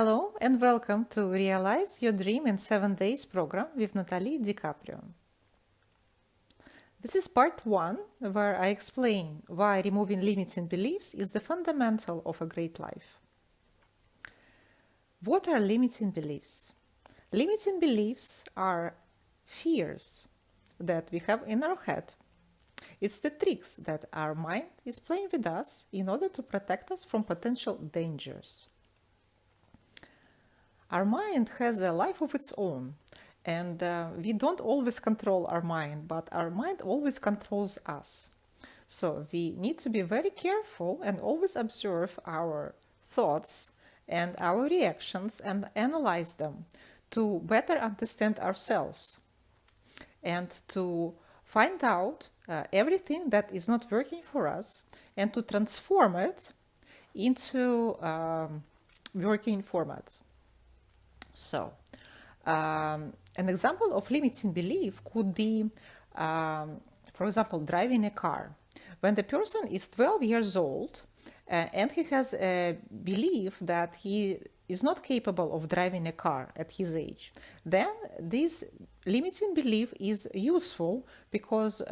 Hello and welcome to Realize Your Dream in 7 Days program with Natali DiCaprio. This is part 1 where I explain why removing limiting beliefs is the fundamental of a great life. What are limiting beliefs? Limiting beliefs are fears that we have in our head. It's the tricks that our mind is playing with us in order to protect us from potential dangers. Our mind has a life of its own, and we don't always control our mind, but our mind always controls us. So we need to be very careful and always observe our thoughts and our reactions and analyze them to better understand ourselves and to find out everything that is not working for us and to transform it into working format. So, an example of limiting belief could be, for example, driving a car. When the person is 12 years old and he has a belief that he is not capable of driving a car at his age, then this limiting belief is useful because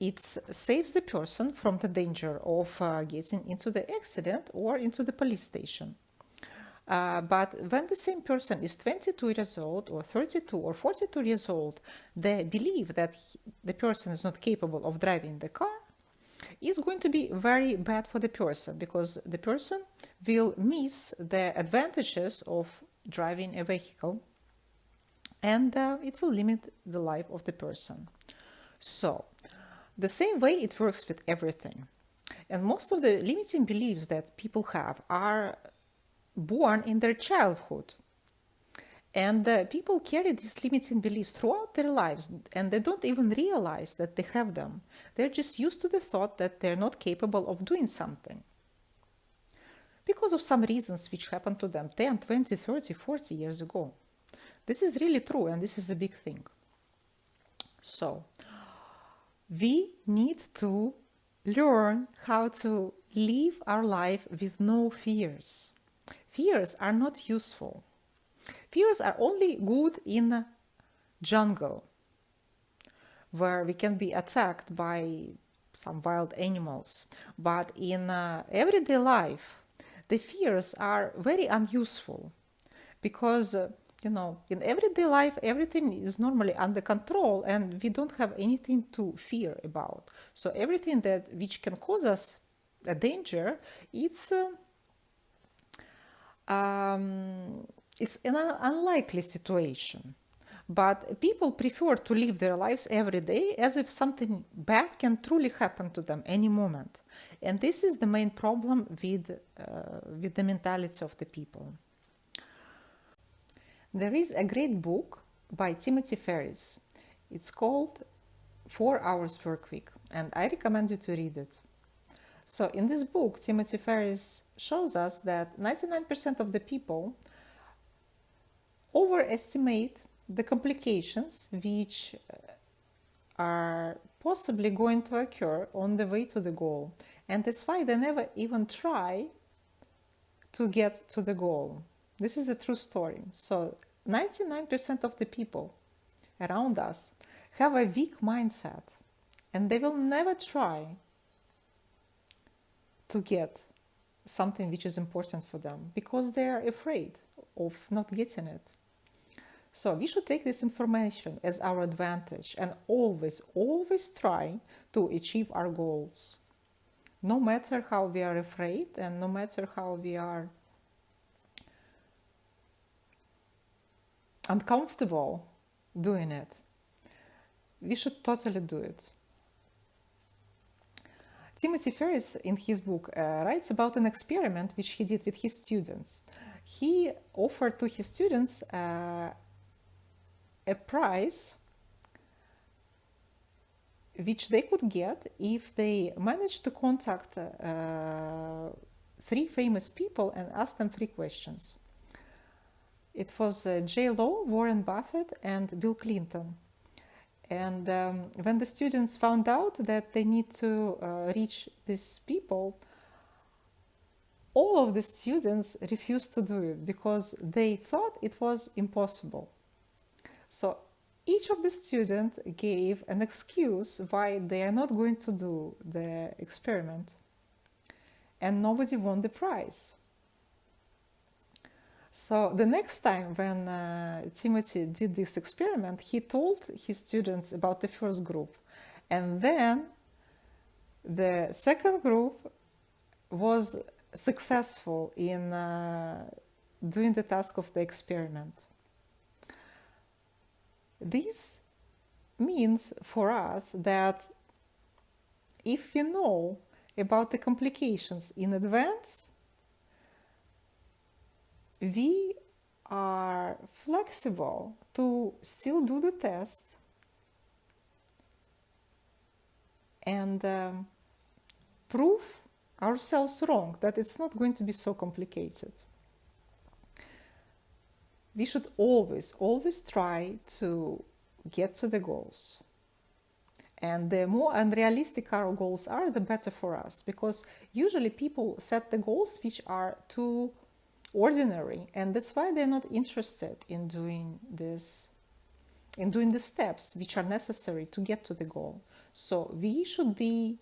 it saves the person from the danger of getting into the accident or into the police station. But when the same person is 22 years old or 32 or 42 years old, the belief that the person is not capable of driving the car is going to be very bad for the person because the person will miss the advantages of driving a vehicle and it will limit the life of the person. So, the same way it works with everything. And most of the limiting beliefs that people have are born in their childhood, and people carry these limiting beliefs throughout their lives and they don't even realize that they have them. They're just used to the thought that they're not capable of doing something because of some reasons which happened to them 10, 20, 30, 40 years ago. This is really true and this is a big thing. So we need to learn how to live our life with no fears. Fears are not useful. Fears are only good in a jungle where we can be attacked by some wild animals. But in everyday life, the fears are very unuseful because, in everyday life, everything is normally under control and we don't have anything to fear about. So everything which can cause us a danger, it's an unlikely situation, but people prefer to live their lives every day as if something bad can truly happen to them any moment. And this is the main problem with the mentality of the people. There is a great book by Timothy Ferriss. It's called 4 Hours Work Week, and I recommend you to read it. So in this book, Timothy Ferriss shows us that 99% of the people overestimate the complications which are possibly going to occur on the way to the goal. And that's why they never even try to get to the goal. This is a true story. So 99% of the people around us have a weak mindset and they will never try to get something which is important for them because they are afraid of not getting it. So we should take this information as our advantage and always try to achieve our goals. No matter how we are afraid and no matter how we are uncomfortable doing it, we should totally do it. Timothy Ferriss, in his book, writes about an experiment which he did with his students. He offered to his students a prize which they could get if they managed to contact 3 famous people and ask them 3 questions. It was J.Lo, Warren Buffett, and Bill Clinton. And when the students found out that they need to reach these people, all of the students refused to do it because they thought it was impossible. So each of the students gave an excuse why they are not going to do the experiment, and nobody won the prize. So the next time when Timothy did this experiment, he told his students about the first group, and then the second group was successful in doing the task of the experiment. This means for us that if we know about the complications in advance, we are flexible to still do the test and prove ourselves wrong, that it's not going to be so complicated. We should always try to get to the goals. And the more unrealistic our goals are, the better for us, because usually people set the goals which are too ordinary, and that's why they're not interested in doing this, in doing the steps which are necessary to get to the goal. So we should be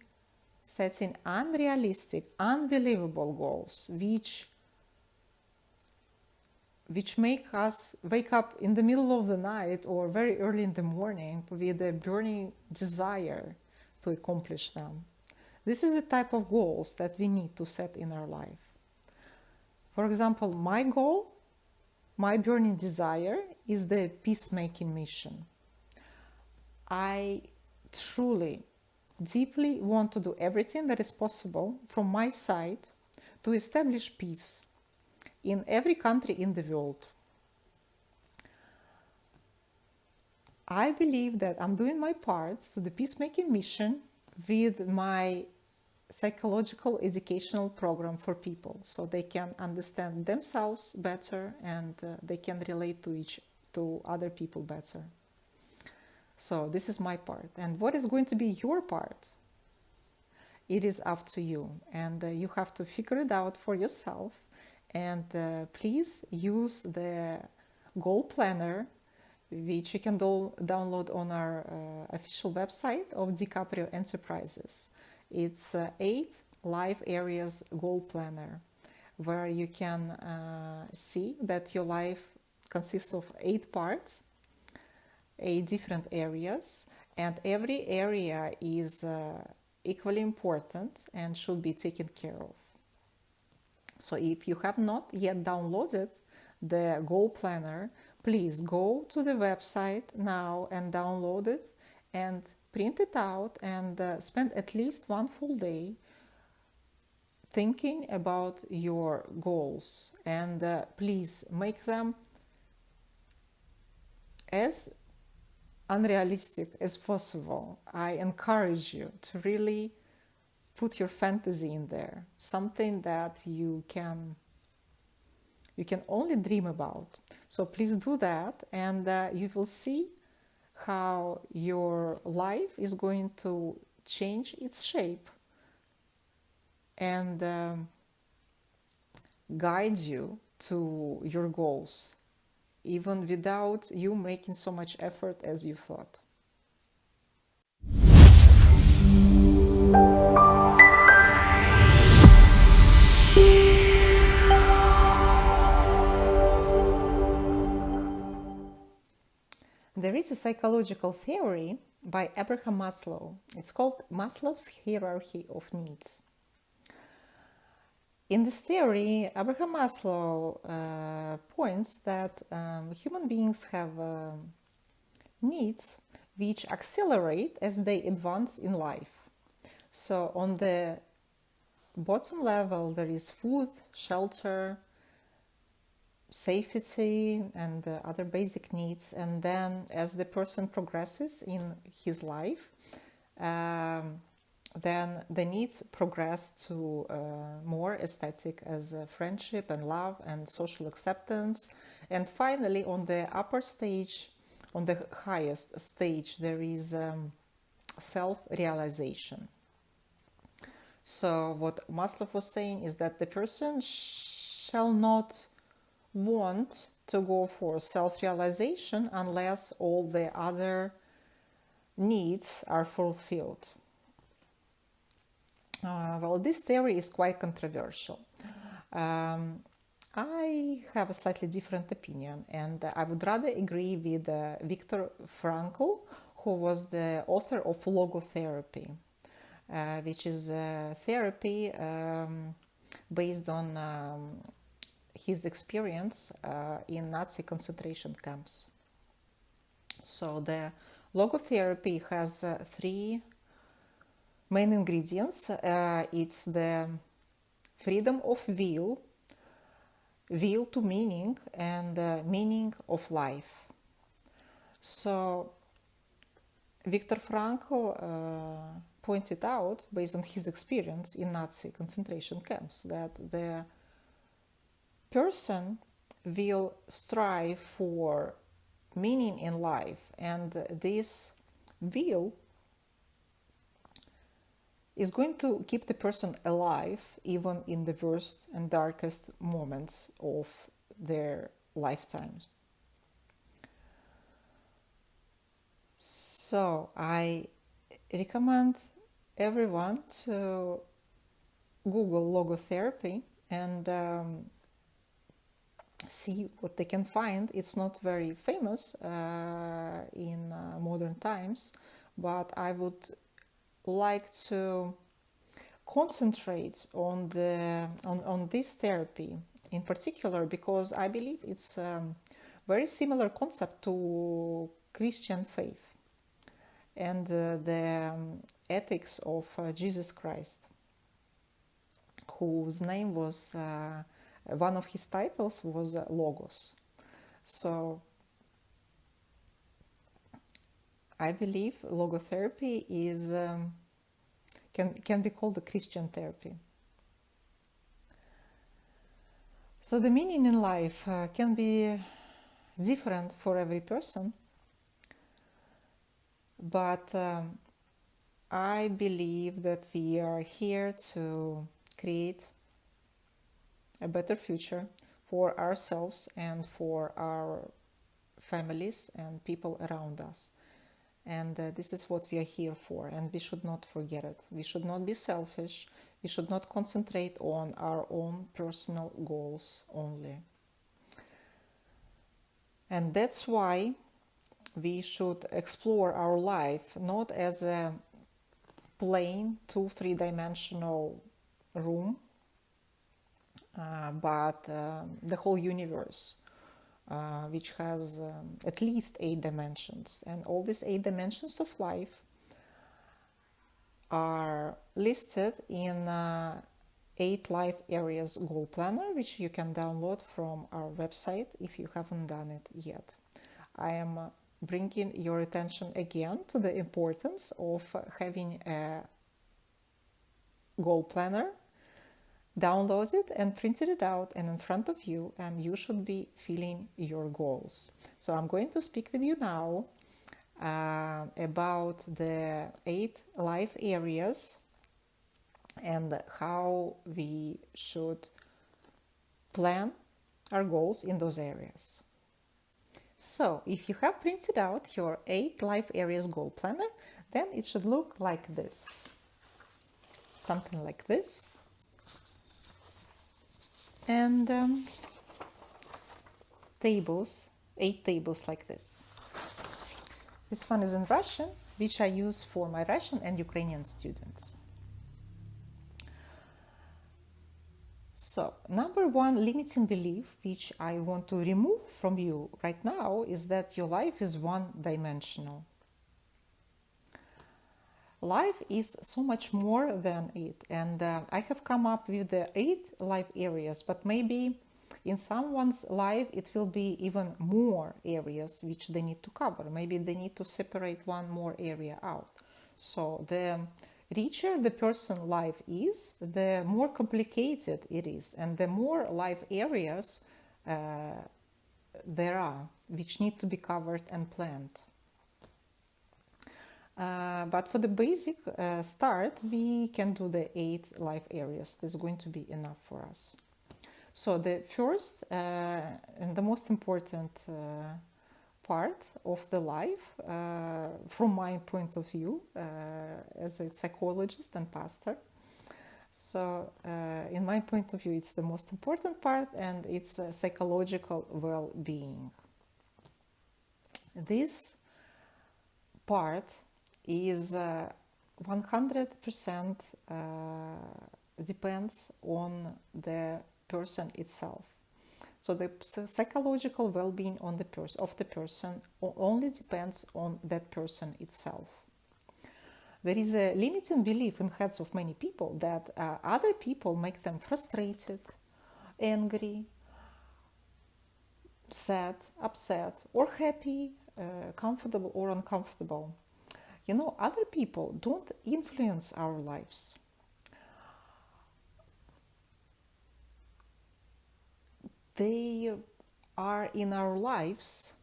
setting unrealistic, unbelievable goals which make us wake up in the middle of the night or very early in the morning with a burning desire to accomplish them. This is the type of goals that we need to set in our life. For example, my goal, my burning desire, is the peacemaking mission. I truly, deeply want to do everything that is possible from my side to establish peace in every country in the world. I believe that I'm doing my part to the peacemaking mission with my psychological educational program for people, so they can understand themselves better and they can relate to other people better. So this is my part. And what is going to be your part? It is up to you, and you have to figure it out for yourself. And please use the goal planner, which you can download on our official website of DiCaprio Enterprises. It's 8 life areas goal planner, where you can see that your life consists of 8 parts, 8 different areas, and every area is equally important and should be taken care of. So if you have not yet downloaded the goal planner, please go to the website now and download it and print it out, and spend at least one full day thinking about your goals, and please make them as unrealistic as possible. I encourage you to really put your fantasy in there, something that you can only dream about. So please do that, and you will see how your life is going to change its shape and guide you to your goals, even without you making so much effort as you thought. There is a psychological theory by Abraham Maslow. It's called Maslow's hierarchy of needs. In this theory, Abraham Maslow points that human beings have needs which accelerate as they advance in life. So on the bottom level, there is food, shelter, safety, and other basic needs. And then as the person progresses in his life, then the needs progress to more aesthetic, as friendship and love and social acceptance. And finally, on the upper stage, on the highest stage, there is self-realization. So what Maslow was saying is that the person shall not want to go for self-realization unless all the other needs are fulfilled. Well, this theory is quite controversial. I have a slightly different opinion, and I would rather agree with Viktor Frankl, who was the author of logotherapy, which is therapy based on his experience in Nazi concentration camps. So the logotherapy has three main ingredients. It's the freedom of will, will to meaning, and meaning of life. So Viktor Frankl pointed out, based on his experience in Nazi concentration camps, that the person will strive for meaning in life, and this will is going to keep the person alive even in the worst and darkest moments of their lifetimes. So I recommend everyone to Google logotherapy and see what they can find. It's not very famous in modern times, but I would like to concentrate on this therapy in particular, because I believe it's very similar concept to Christian faith and the ethics of Jesus Christ, whose name was one of his titles was Logos. So I believe logotherapy is can be called a Christian therapy. So the meaning in life can be different for every person, but I believe that we are here to create a better future for ourselves and for our families and people around us. And this is what we are here for, and we should not forget it. We should not be selfish. We should not concentrate on our own personal goals only. And that's why we should explore our life not as a plain 2-3-dimensional room, but the whole universe, which has at least 8 dimensions. And all these 8 dimensions of life are listed in 8 Life Areas Goal Planner, which you can download from our website if you haven't done it yet. I am bringing your attention again to the importance of having a goal planner. Download it and printed it out and in front of you, and you should be filling your goals. So I'm going to speak with you now about the 8 life areas and how we should plan our goals in those areas. So if you have printed out your 8 life areas goal planner, then it should look like this. Something like this. And tables, 8 tables like this. This one is in Russian, which I use for my Russian and Ukrainian students. So, number 1 limiting belief, which I want to remove from you right now, is that your life is one-dimensional. Life is so much more than it, and I have come up with the 8 life areas, but maybe in someone's life it will be even more areas which they need to cover. Maybe they need to separate one more area out. So the richer the person's life is, the more complicated it is, and the more life areas there are which need to be covered and planned. But for the basic start, we can do the 8 life areas. That's going to be enough for us. So the first and the most important part of the life, from my point of view, as a psychologist and pastor. So in my point of view, it's the most important part, and it's psychological well-being. This part is 100% depends on the person itself. So the psychological well-being on the of the person only depends on that person itself. There is a limiting belief in heads of many people that other people make them frustrated, angry, sad, upset, or happy, comfortable or uncomfortable. You know, other people don't influence our lives. They are in our lives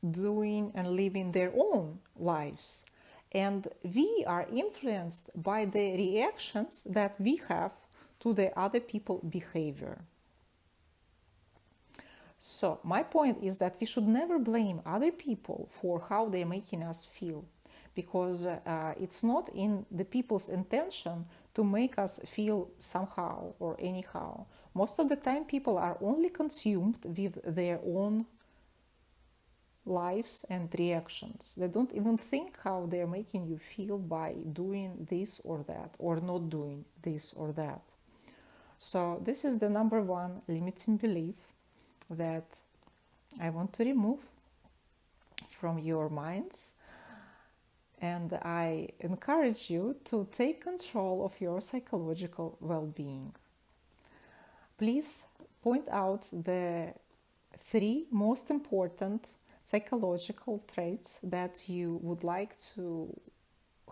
doing and living their own lives. And we are influenced by the reactions that we have to the other people's behavior. So my point is that we should never blame other people for how they're making us feel, because it's not in the people's intention to make us feel somehow or anyhow. Most of the time people are only consumed with their own lives and reactions. They don't even think how they're making you feel by doing this or that, or not doing this or that. So this is the number one limiting belief that I want to remove from your minds. And I encourage you to take control of your psychological well-being. Please point out the 3 most important psychological traits that you would like to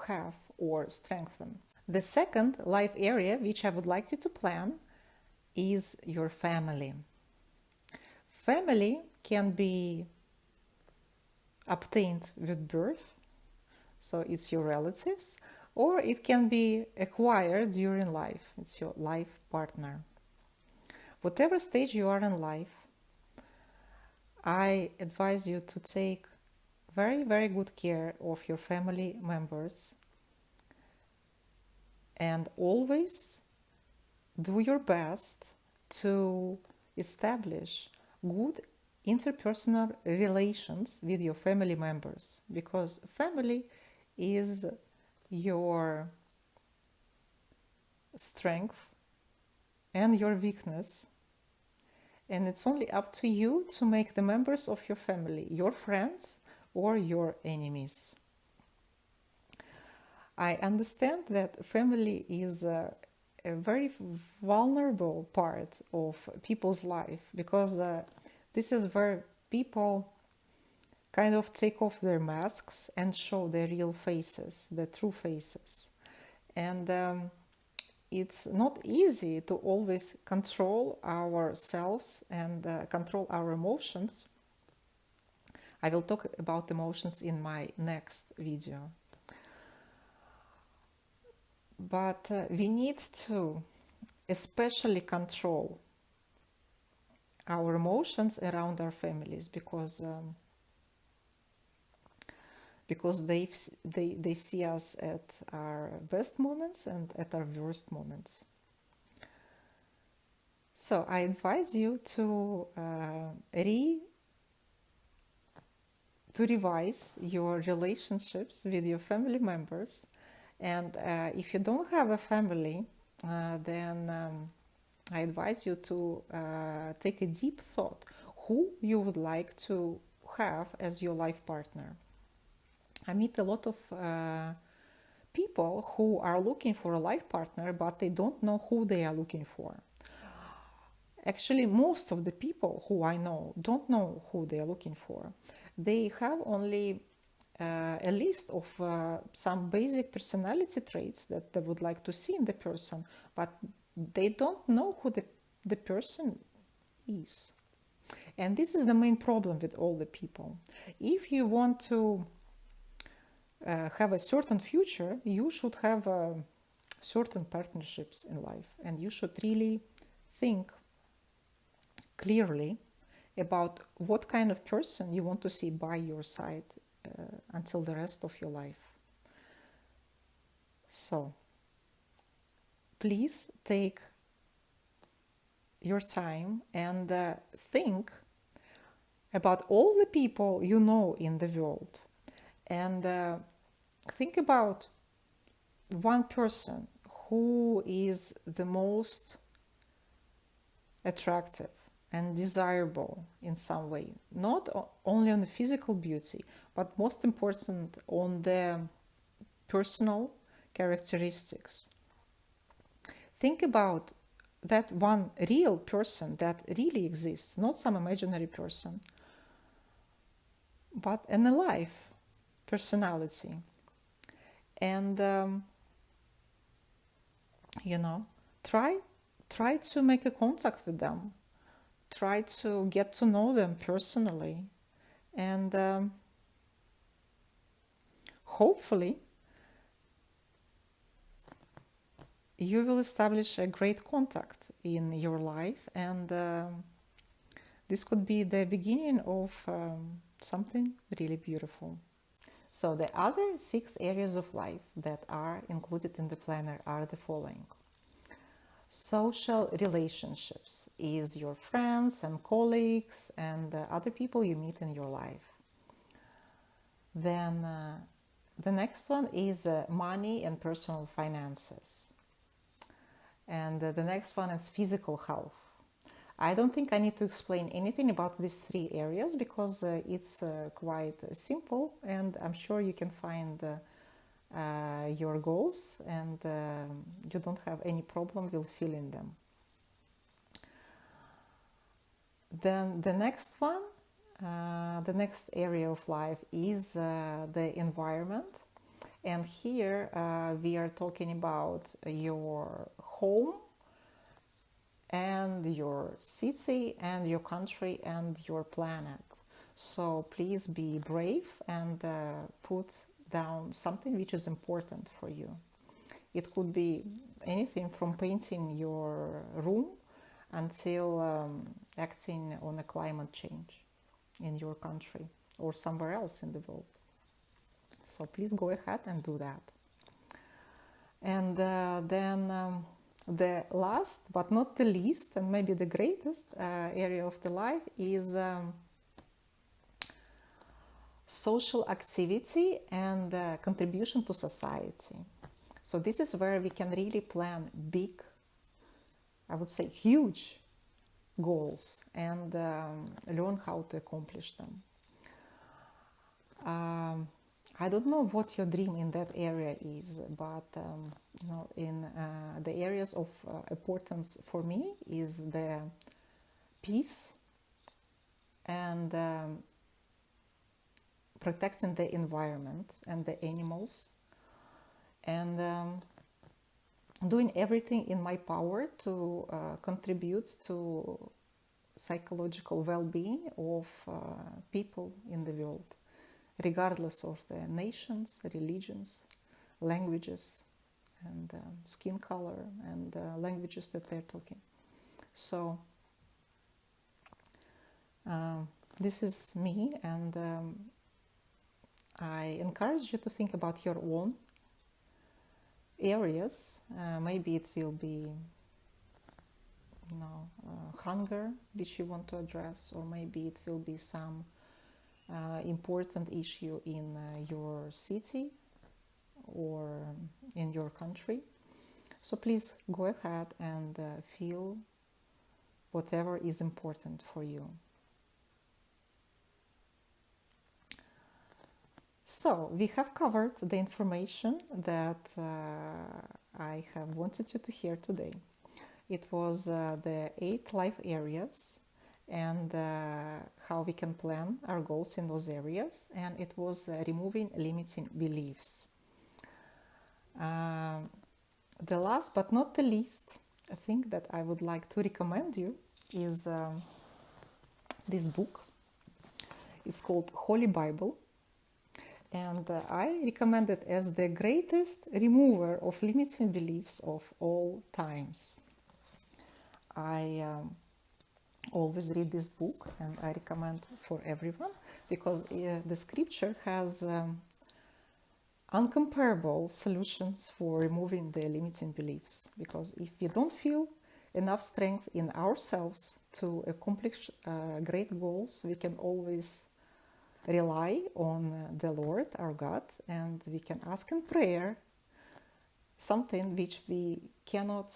have or strengthen. The second life area which I would like you to plan is your family. Family can be obtained with birth, so it's your relatives, or it can be acquired during life. It's your life partner. Whatever stage you are in life, I advise you to take very, very good care of your family members and always do your best to establish good interpersonal relations with your family members, because family is your strength and your weakness. And it's only up to you to make the members of your family your friends or your enemies. I understand that family is a very vulnerable part of people's life, because this is where people kind of take off their masks and show their real faces, the true faces. And it's not easy to always control ourselves and control our emotions. I will talk about emotions in my next video. But we need to especially control our emotions around our families, because they see us at our best moments and at our worst moments. So I advise you to revise your relationships with your family members. And if you don't have a family, then I advise you to take a deep thought who you would like to have as your life partner. I meet a lot of people who are looking for a life partner, but they don't know who they are looking for. Actually, most of the people who I know don't know who they are looking for. They have only a list of some basic personality traits that they would like to see in the person, but they don't know who the person is. And this is the main problem with all the people. If you want to have a certain future, you should have certain partnerships in life, and you should really think clearly about what kind of person you want to see by your side until the rest of your life. So please take your time and think about all the people you know in the world, and think about one person who is the most attractive and desirable in some way, not only on the physical beauty, but most important on the personal characteristics. Think about that one real person that really exists, not some imaginary person, but an alive personality. And try to make a contact with them, try to get to know them personally, and hopefully you will establish a great contact in your life, and this could be the beginning of something really beautiful. So the other 6 areas of life that are included in the planner are the following. Social relationships is your friends and colleagues and other people you meet in your life. Then the next one is money and personal finances. And the next one is physical health. I don't think I need to explain anything about these 3 areas because it's quite simple, and I'm sure you can find your goals, and you don't have any problem with filling them. Then the next one, the next area of life is the environment, and here we are talking about your home and your city and your country and your planet. So please be brave and put down something which is important for you. It could be anything from painting your room until acting on a climate change in your country or somewhere else in the world. So please go ahead and do that. And then the last but not the least, and maybe the greatest area of the life is social activity and contribution to society. So this is where we can really plan big, I would say huge goals, and learn how to accomplish them. I don't know what your dream in that area is, but in the areas of importance for me is the peace and protecting the environment and the animals, and doing everything in my power to contribute to psychological well-being of people in the world, regardless of the nations, religions, languages, and skin color, and languages that they're talking. So this is me, and I encourage you to think about your own areas. Maybe it will be hunger which you want to address, or maybe it will be some important issue in your city or in your country. So please go ahead and feel whatever is important for you. So we have covered the information that I have wanted you to hear today. It was the 8 life areas and how we can plan our goals in those areas, and it was removing limiting beliefs. The last but not the least thing that I would like to recommend you is this book. It's called Holy Bible, And I recommend it as the greatest remover of limiting beliefs of all times. I always read this book, and I recommend for everyone because the scripture has uncomparable solutions for removing the limiting beliefs. Because if we don't feel enough strength in ourselves to accomplish great goals, we can always rely on the Lord, our God, and we can ask in prayer something which we cannot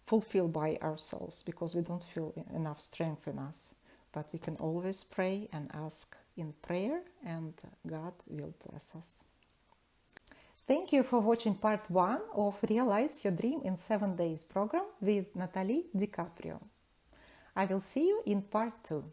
fulfill by ourselves because we don't feel enough strength in us. But we can always pray and ask in prayer, and God will bless us. Thank you for watching part 1 of Realize Your Dream in 7 Days program with Natali DiCaprio. I will see you in part 2.